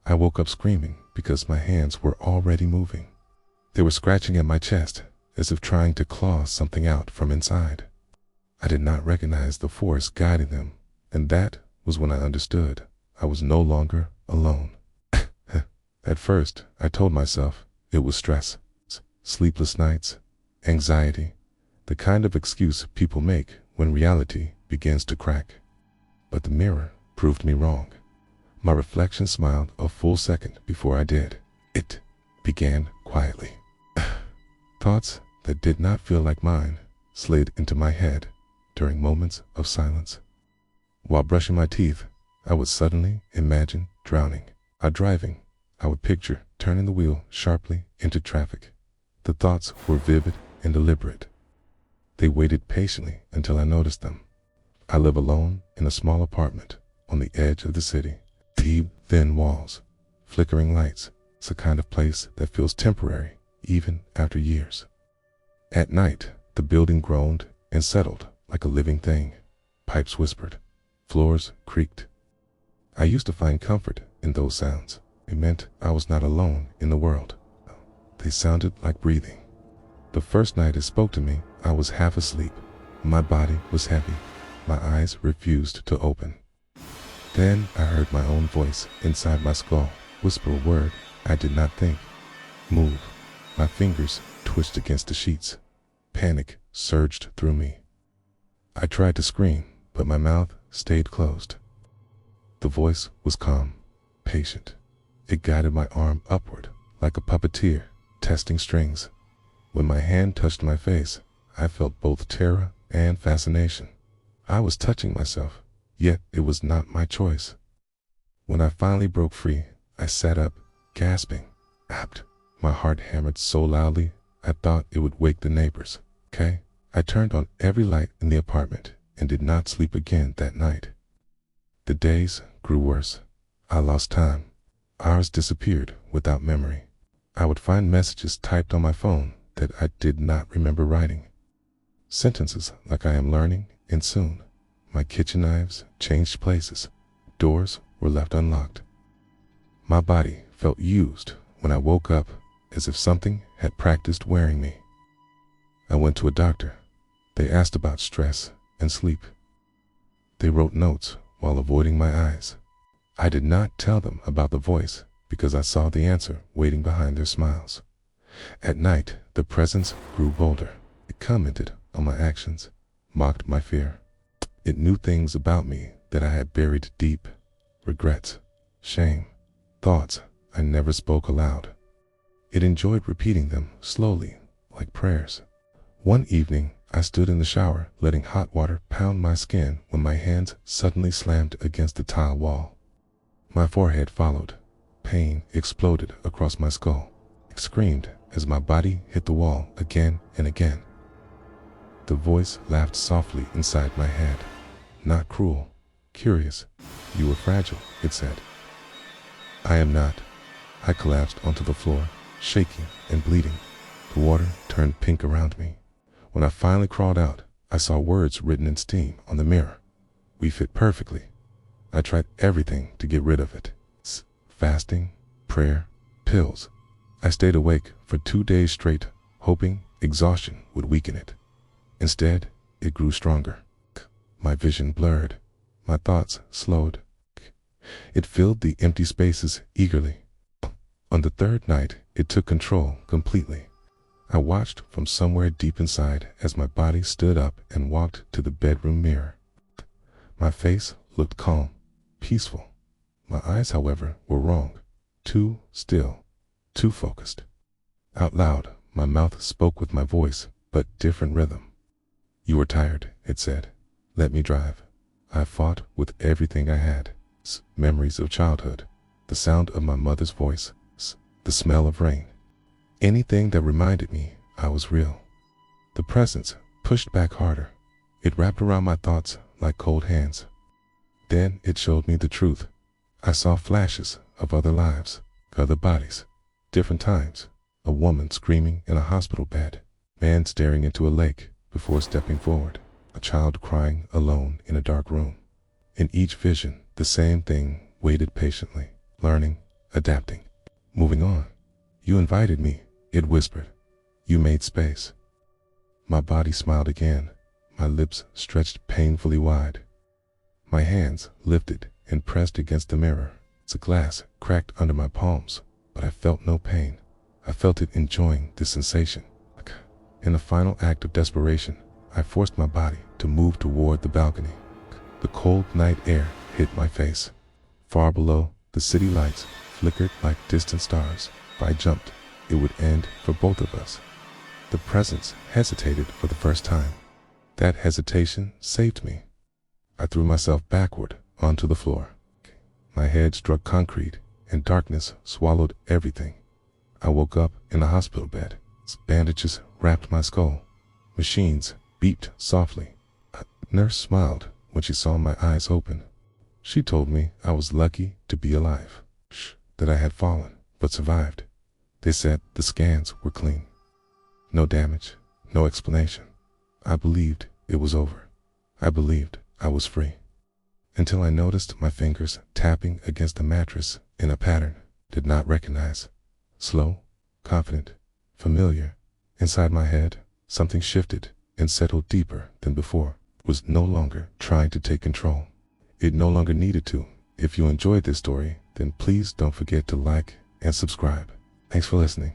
I woke up screaming because my hands were already moving. They were scratching at my chest, as if trying to claw something out from inside. I did not recognize the force guiding them, and that was when I understood I was no longer alone. At first, I told myself it was stress, sleepless nights, anxiety, the kind of excuse people make when reality begins to crack. But the mirror proved me wrong. My reflection smiled a full second before I did. It began quietly. Thoughts that did not feel like mine slid into my head during moments of silence. While brushing my teeth, I would suddenly imagine drowning. Driving, I would picture turning the wheel sharply into traffic. The thoughts were vivid and deliberate. They waited patiently until I noticed them. I live alone in a small apartment on the edge of the city. Deep, thin walls, flickering lights. It's a kind of place that feels temporary even after years. At night, the building groaned and settled like a living thing. Pipes whispered, floors creaked. I used to find comfort in those sounds. It meant I was not alone in the world. They sounded like breathing. The first night it spoke to me, I was half asleep. My body was heavy. My eyes refused to open. Then I heard my own voice inside my skull whisper a word I did not think. Move. My fingers twitched against the sheets. Panic surged through me. I tried to scream, but my mouth stayed closed. The voice was calm, patient. It guided my arm upward like a puppeteer testing strings. When my hand touched my face, I felt both terror and fascination. I was touching myself, yet it was not my choice. When I finally broke free, I sat up, gasping. Apt. My heart hammered so loudly, I thought it would wake the neighbors. Okay? I turned on every light in the apartment and did not sleep again that night. The days grew worse. I lost time. Hours disappeared without memory. I would find messages typed on my phone that I did not remember writing. Sentences like I am learning and soon. My kitchen knives changed places. Doors were left unlocked. My body felt used when I woke up, as if something had practiced wearing me. I went to a doctor. They asked about stress and sleep. They wrote notes while avoiding my eyes. I did not tell them about the voice because I saw the answer waiting behind their smiles. At night, the presence grew bolder. It commented on my actions, mocked my fear. It knew things about me that I had buried deep: regrets, shame, thoughts I never spoke aloud. It enjoyed repeating them slowly, like prayers. One evening, I stood in the shower, letting hot water pound my skin when my hands suddenly slammed against the tile wall. My forehead followed. Pain exploded across my skull. I screamed as my body hit the wall again and again. The voice laughed softly inside my head. Not cruel, curious. You were fragile, it said. I am not. I collapsed onto the floor, shaking and bleeding. The water turned pink around me. When I finally crawled out, I saw words written in steam on the mirror. We fit perfectly. I tried everything to get rid of it. Fasting, prayer, pills. I stayed awake for 2 days straight, hoping exhaustion would weaken it. Instead, it grew stronger. My vision blurred. My thoughts slowed. It filled the empty spaces eagerly. On the third night, it took control completely. I watched from somewhere deep inside as my body stood up and walked to the bedroom mirror. My face looked calm, peaceful. My eyes, however, were wrong. Too still, too focused. Out loud, my mouth spoke with my voice, but different rhythm. You were tired, it said. Let me drive. I fought with everything I had. Memories of childhood, the sound of my mother's voice, the smell of rain. Anything that reminded me I was real. The presence pushed back harder. It wrapped around my thoughts like cold hands. Then it showed me the truth. I saw flashes of other lives, other bodies, different times. A woman screaming in a hospital bed, man staring into a lake before stepping forward, a child crying alone in a dark room. In each vision, the same thing waited patiently, learning, adapting, moving on. You invited me, it whispered. You made space. My body smiled again, my lips stretched painfully wide. My hands lifted and pressed against the mirror. The glass cracked under my palms, but I felt no pain. I felt it enjoying the sensation. In a final act of desperation, I forced my body to move toward the balcony. The cold night air hit my face. Far below, the city lights flickered like distant stars. If I jumped, it would end for both of us. The presence hesitated for the first time. That hesitation saved me. I threw myself backward onto the floor. My head struck concrete, and darkness swallowed everything. I woke up in a hospital bed. Bandages wrapped my skull. Machines beeped softly. A nurse smiled when she saw my eyes open. She told me I was lucky to be alive, that I had fallen but survived. They said the scans were clean. No damage, no explanation. I believed it was over. I believed I was free. Until I noticed my fingers tapping against the mattress in a pattern I did not recognize. Slow, confident, familiar. Inside my head, something shifted and settled deeper than before. It was no longer trying to take control. It no longer needed to. If you enjoyed this story, then please don't forget to like and subscribe. Thanks for listening.